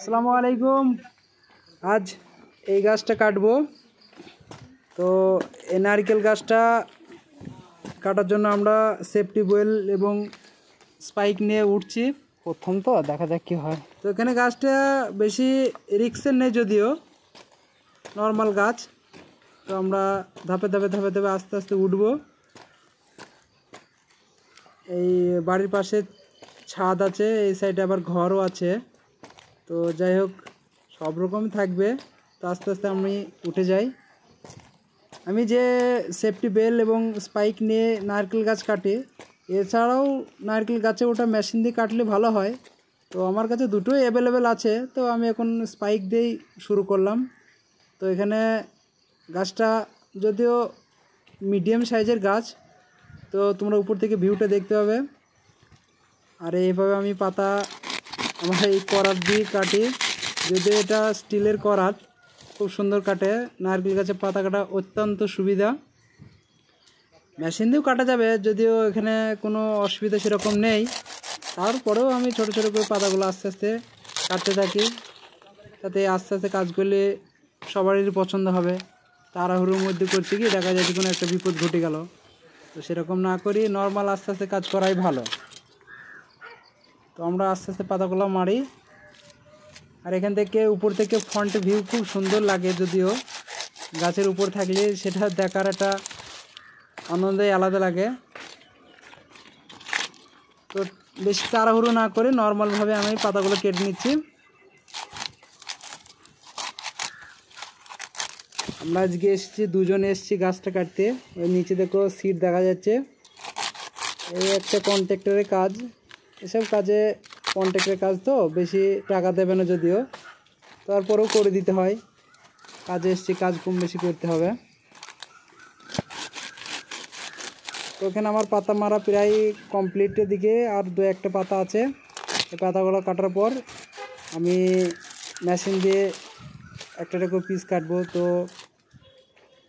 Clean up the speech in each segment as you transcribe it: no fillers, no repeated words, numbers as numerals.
আসসালামু আলাইকুম। আজ এই গাছটা কাটবো। তো এই নারকেল গাছটা কাটার জন্য আমরা সেফটি বেল এবং স্পাইক নিয়ে উঠছি। প্রথম তো দেখা যাক কী হয়। তো এখানে গাছটা বেশি রিক্সের নেই, যদিও নর্মাল গাছ। তো আমরা ধাপে ধাপে আস্তে আস্তে উঠবো। এই বাড়ির পাশে ছাদ আছে, এই সাইডে আবার ঘরও আছে। তো যাই হোক, সব রকম থাকবে। তো আস্তে আস্তে আমি উঠে যাই। আমি যে সেফটি বেল এবং স্পাইক নিয়ে নারকেল গাছ কাটি, এছাড়াও নারকেল গাছে ওটা মেশিন দিয়ে কাটলে ভালো হয়। তো আমার কাছে দুটোই অ্যাভেলেবেল আছে, তো আমি এখন স্পাইক দিয়েই শুরু করলাম। তো এখানে গাছটা যদিও মিডিয়াম সাইজের গাছ, তো তোমরা উপর থেকে ভিউটা দেখতে পাবে। আর এইভাবে আমি পাতা আমার এই করাত দিয়ে কাটি। যদিও এটা স্টিলের করাত, খুব সুন্দর কাটে। নারকেল গাছের পাতা কাটা অত্যন্ত সুবিধা। মেশিন দিয়েও কাটা যাবে, যদিও এখানে কোনো অসুবিধা সেরকম নেই। তারপরেও আমি ছোট ছোট করে পাতাগুলো আস্তে আস্তে কাটতে থাকি, তাতে আস্তে আস্তে কাজ করলে সবারই পছন্দ হবে। তাড়াহুড়োর মধ্যে করছি কি, দেখা যায় যে কোনো একটা বিপদ ঘটে গেল। তো সেরকম না করি, নর্মাল আস্তে আস্তে কাজ করাই ভালো। তো আমরা আস্তে আস্তে পাতাগুলো মারি। আর এখান থেকে উপর থেকে ফ্রন্ট ভিউ খুব সুন্দর লাগে। যদিও গাছের উপর থাকলে সেটা দেখার একটা আনন্দই আলাদা লাগে। তো বেশি তাড়াহুড়ো না করে নর্মালভাবে আমি পাতাগুলো কেটে নিচ্ছি। আমরা আজকে এসেছি, দুজনে এসেছি গাছটা কাটতে। ওই নিচে দেখো সিট দেখা যাচ্ছে। এই একটা কন্ট্রাক্টরের কাজ। এসব কাজে কন্ট্রাক্টরের কাজ তো বেশি টাকা দেবে না, যদিও তারপরেও করে দিতে হয়। কাজে এসেছি, কাজ কম বেশি করতে হবে। তো এখানে আমার পাতা মারা প্রায় কমপ্লিটের দিকে, আর দু একটা পাতা আছে। এই পাতাগুলো কাটার পর আমি মেশিন দিয়ে একটা করে পিস কাটবো। তো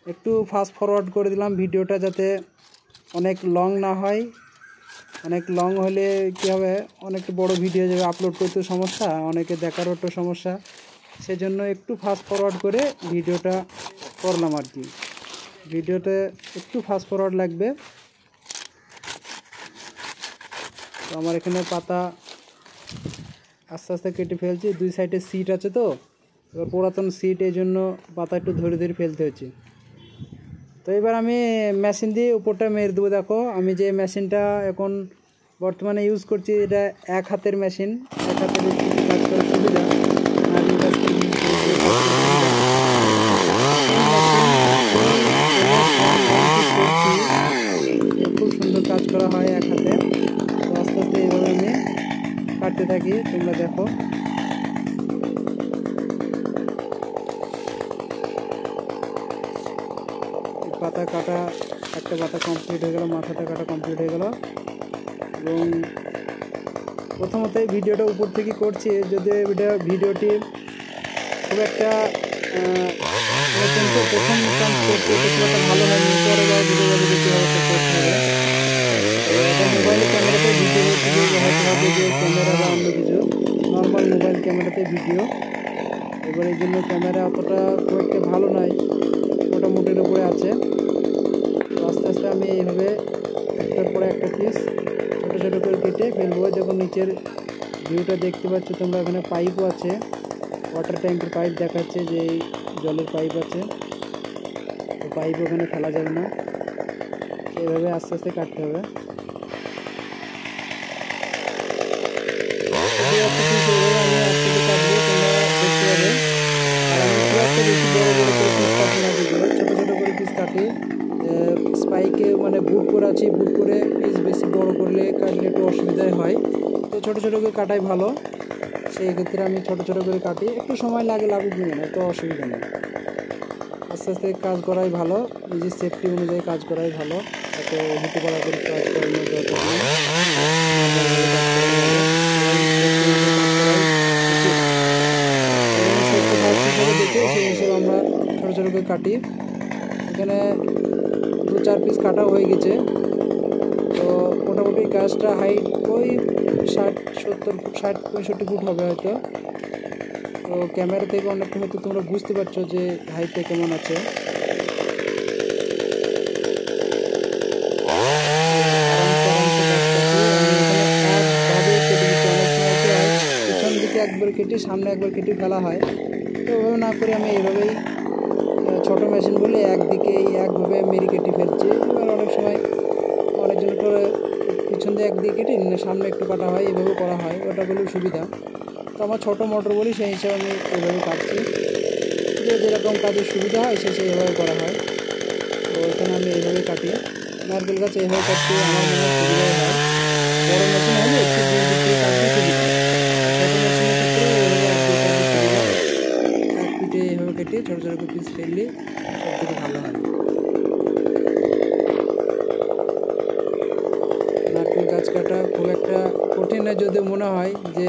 একটু ফাস্ট ফরওয়ার্ড করে দিলাম ভিডিওটা, যাতে অনেক লং না হয়। অনেক লং হলে কী হবে, অনেকটা বড় ভিডিও যাবে, আপলোড করতে সমস্যা, অনেকে দেখারও একটা সমস্যা। সেজন্য একটু ফাস্ট ফরওয়ার্ড করে ভিডিওটা করলাম আর কি। ভিডিওতে একটু ফাস্ট ফরওয়ার্ড লাগবে। তো আমার এখানে পাতা আস্তে আস্তে কেটে ফেলছি। দুই সাইডে সিট আছে, তো এবার পুরাতন সিট, এই জন্য পাতা একটু ধরে ধরে ফেলতে হচ্ছে। তো এবার আমি মেশিন দিয়ে উপরটা মেরে দেবো। দেখো, আমি যে মেশিনটা এখন বর্তমানে ইউজ করছি, এটা এক হাতের মেশিন। এক হাতের কাজ করার সুবিধা। খুব সুন্দর কাজ করা হয় এক হাতে। তো আস্তে আস্তে এইভাবে আমি কাটতে থাকি, তোমরা দেখো। পাতা কাটা, একটা পাতা কমপ্লিট হয়ে গেল, মাথাটা কাটা কমপ্লিট হয়ে গেল। এবং প্রথমতই ভিডিওটা উপর থেকে করছি, যদি ভিডিওটি খুব একটা প্রথম কাজ করতে খুব একটা ভালো হয়নি, পরে যাওয়া বুঝে যাবে যে কীভাবে করতে হবে। এটা মোবাইলের ক্যামেরাতে ভিডিও হয়তো হবে যে ক্যামেরা বা অন্য কিছু, নর্মাল মোবাইল ক্যামেরাতে ভিডিও। এবার এই জন্য ক্যামেরা অতটা খুব একটা ভালো নয়, মোটামুটির উপরে আছে। তো আস্তে আস্তে আমি এইভাবে একটার পরে একটা পিস ছোটো ছোটো করে কেটে ফেলবো। যখন নিচের ভিউটা দেখতে পাচ্ছ তোমরা, এখানে পাইপও আছে, ওয়াটার ট্যাঙ্কের পাইপ দেখাচ্ছে যে এই জলের পাইপ আছে। তো পাইপ ওখানে ফেলা যাবে না, এইভাবে আস্তে আস্তে কাটতে হবে। আমি আস্তে আস্তে কাটবো, তোমরা দেখতে পাবে। আর আমি খুব একটা বেশি বড় বড় করে পিস কাটি না, যেগুলো ছোটো ছোটো করে পিস কাটি। স্পাইকে মানে বুট করে আছি, বুট করে পিস বেশি বড় করলে কাটলে একটু অসুবিধাই হয়। তো ছোটো ছোটো করে কাটাই ভালো। সেই ক্ষেত্রে আমি ছোটো ছোটো করে কাটি, একটু সময় লাগে, লাগুক নিয়ে না, তো অসুবিধা নেই। আস্তে আস্তে কাজ করাই ভালো, নিজের সেফটি অনুযায়ী কাজ করাই ভালো। এত হুটে পাড়া করে কাজ করানোর দরকার নেই। দেখে সেই হিসেবে আমরা ছোটো ছোটো করে কাটি। এখানে 2-4 পিস কাটাও হয়ে গেছে। তো মোটামুটি গাছটা হাইট ওই 60-70 ফুট, 60-65 ফুট হবে হয়তো। তো ক্যামেরা থেকে অনেকটা হয়তো তোমরা বুঝতে পারছো যে হাইটটা কেমন আছে। পিছন দিকে একবার কেটে সামনে একবার কেটে ফেলা হয়, তো ওভাবে না করে আমি এইভাবেই ছোটো মেশিন বলে একদিকে একভাবে মেরি কেটে ফেলছি। এবার অনেক সময় অনেকজন করে পিছন দিয়ে একদিকে কেটে সামনে একটু কাটা হয়, এইভাবে করা হয়, ওটা বলেও সুবিধা। তো আমার ছোটো মোটর বলি সেই হিসাবে আমি এইভাবে কাটছি, যে যেরকম কাজের সুবিধা হয় সেইভাবে করা হয়। তো এখানে আমি এইভাবে কাটি, নারকেল গাছ এইভাবে কাটতে আমার মনে হয় সুবিধাই হয়। বড়ো মেশিন হলে একটু দুই দিক থেকে কাটতে সুবিধা, ছোটো মেশিনের ক্ষেত্রে এইভাবে একদিকে কাটতে সুবিধা। এক পিঠে এইভাবে কেটে ছোটো ছোটো পিস ফেললে সব থেকে ভালো হয়। নারকেল গাছ কাটা খুব একটা কঠিন নয়, যদিও মনে হয় যে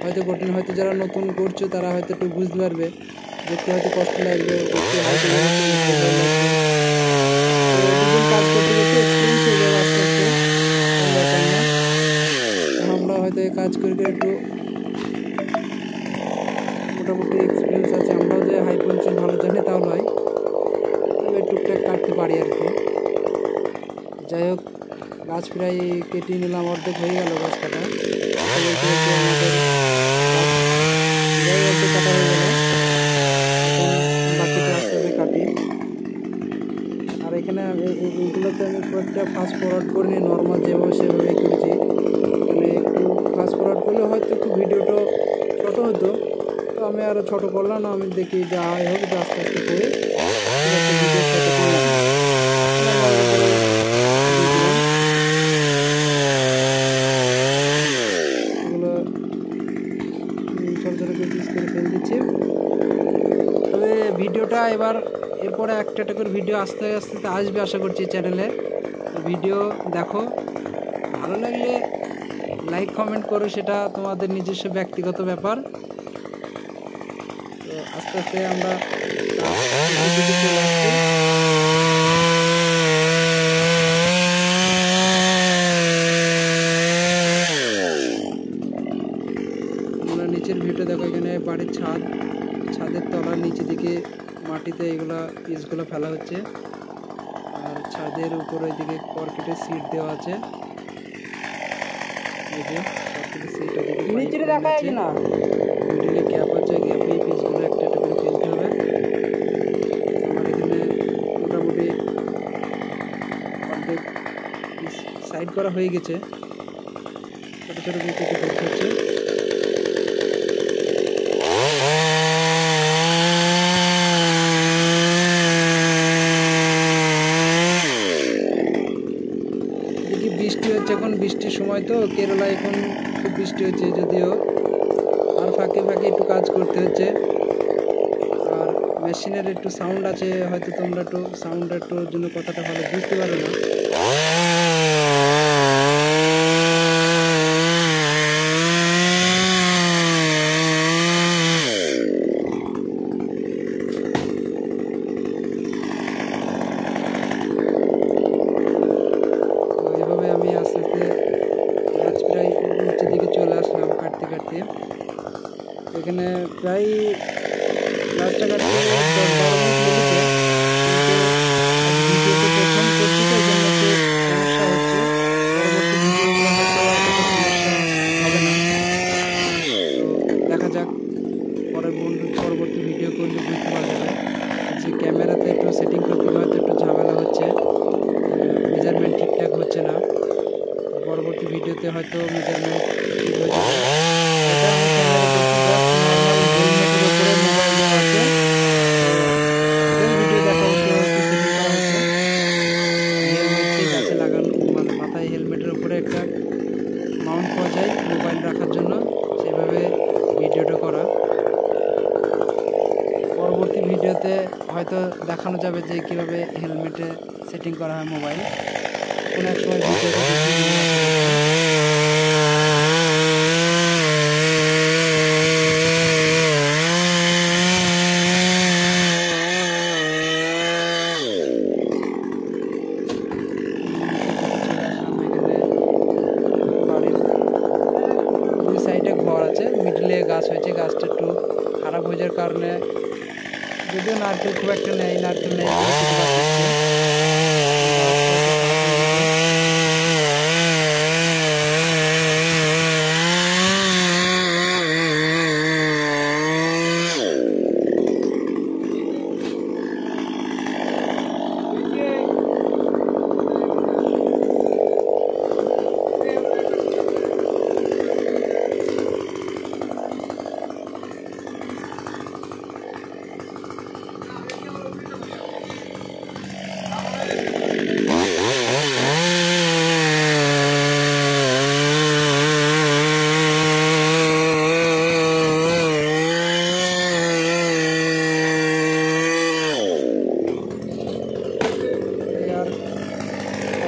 হয়তো কঠিন, হয়তো যারা নতুন করছো তারা হয়তো একটু বুঝতে পারবে, দেখতে হয়তো কষ্ট লাগবে, দেখতে হয়তো লাগবে। তো দুদিন কাজ করতে করতে এক্সপিরিয়েন্স হয়ে যাবে আস্তে আস্তে, কোনো ব্যাপার না। আমরা হয়তো এই কাজ করে একটু মোটামুটি এক্সপিরিয়েন্স আছে, আমরাও যে হাই পজিশন ভালো জানি তাও নয়, তবে টুকটাক কাটতে পারি আর কি। যাই হোক, গাছ প্রায় কেটে নিলাম, অর্ধেক হয়ে গেল গাছ কাটা। আমাদের গাছ প্রায় অর্ধেক কাটা হয়ে গেল, এখন বাকিটা আস্তে আস্তে কাটি। আর এখানে এইগুলোতে আমি খুব একটা ফাস্ট ফরওয়ার্ড করিনি, নর্মাল যেভাবে সেভাবেই করেছি। মানে একটু ফাস্ট ফরওয়ার্ড করলে হয়তো একটু ভিডিওটা ছোটো হতো, তো আমি আরও ছোটো করলাম না, আমি দেখি যা হয় হোক, যে আস্তে আস্তে করে একটা ভিডিও ছোটো করলাম। এগুলো ছোটো ছোটো পিস করে ফেলে দিচ্ছি। তবে ভিডিওটা এরপরে একটা করে ভিডিও আস্তে আস্তে আসবে আশা করছি চ্যানেলে। ভিডিও দেখো, ভালো লাগলে লাইক কমেন্ট করো, সেটা তোমাদের নিজস্ব ব্যক্তিগত ব্যাপার। তো আস্তে আস্তে আমরা চলে আসছি। তোমরা নিচের ভিউটা দেখো, এখানে বাড়ির ছাদের তলার নিচে দিকে মাটিতে এগুলা পিসগুলো ফেলা হচ্ছে, আর ছাদের উপরে দিকে কর্কেটের সিট দেওয়া আছে। এই যে কর্কেটের সিট নিচে দেখা যায় না, মিডলে গ্যাপ আছে, গ্যাপে এই পিসগুলো একটা করে ফেলতে হবে। আমার এখানে মোটামুটি অর্ধেক পিস সাইড করা হয়ে গেছে, ছোটো ছোটো পিস কেটে করতে হচ্ছে। বৃষ্টি হচ্ছে, এখন বৃষ্টির সময় তো কেরালা এখন খুব বৃষ্টি হচ্ছে, যদিও আর ফাঁকে ফাঁকে একটু কাজ করতে হচ্ছে। আর মেশিনের একটু সাউন্ড আছে, হয়তো তোমরা একটু সাউন্ডের জন্য কথাটা ভালো বুঝতে পারো না। এভাবে আমি আস্তে আস্তে গাছ প্রায় নিচের দিকে চলে আসলাম কাটতে কাটতে। এখানে প্রায় গাছটা কাটতে 10-12 মিনিট লেগেছে, কিন্তু ভিডিওতে প্রথম করছি তো এই জন্য একটু সমস্যা হচ্ছে। পরবর্তী ভিডিওগুলো হয়তো এতটা সমস্যা হবে না। তো দেখা যাক, পরবর্তী ভিডিও করলে বুঝতে পারা যাবে। যে ক্যামেরাতে একটু সেটিং করতে গিয়ে হয়তো একটু ঝামেলা হচ্ছে, মেজারমেন্ট ঠিকঠাক হচ্ছে না। পরবর্তী ভিডিওতে হয়তো মেজারমেন্ট ঠিক হয়ে যাবে। এটা আমি ক্যামেরা করছি জাস্ট নর্মাল হেলমেটের উপরে মোবাইল দেওয়া আছে, সেম ভিডিও দেখাবো কীভাবে কী সেটিং করা হচ্ছে। হেলমেটকে কাছে লাগানো, মানে মাথায় হেলমেটের উপরে একটা মাউন্ট পাওয়া যায় মোবাইল রাখার জন্য, সেভাবে ভিডিওটা করা। পরবর্তী ভিডিওতে হয়তো দেখানো যাবে যে কীভাবে হেলমেটে সেটিং করা হয় মোবাইল, কোনো এক সময় ভিডিওটা দেখিয়ে দেবো আশা করছি। দুই সাইডে ঘর আছে, মিডলে গাছ হয়েছে, গাছটা একটু খারাপ হয়ে যদিও নারকেল খুব একটা নেই, নারকেল নেই বলে কিছু বাকি আছে।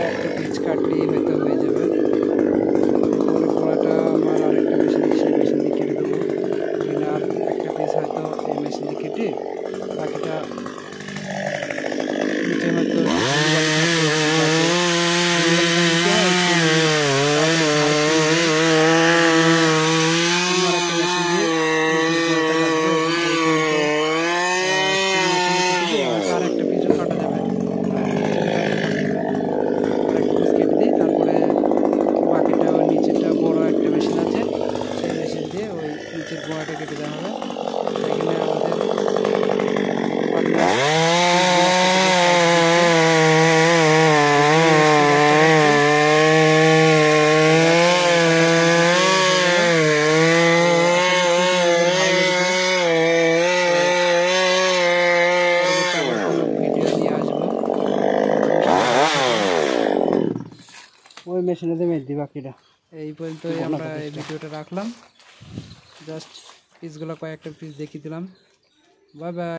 একটা পিচ কাটলেই হয়তো হয়ে যাবে। এরপরে গোড়াটা আমার আরেকটা মেশিন সেই মেশিন দিয়ে কেটে দেবো। আর একটা পিস হয়তো এই মেশিন দিয়ে কেটে বাকিটা নিচে হয়তো আরেকটা পিসও কাটা যাবে। বাকিটা ওই নিচেরটা বড় একটা মেশিন আছে, সেই মেশিন দিয়ে ওই নিচের গোড়াটা কেটে দেওয়া হবে। এখানে আমাদের ভিডিও নিয়ে আসবো। ওই মেশিনেতে মেরে দিই বাকিটা। এই পর্যন্তই আমরা এই ভিডিওটা রাখলাম। জাস্ট পিসগুলো কয়েকটা পিস দেখিয়ে দিলাম। Bye bye.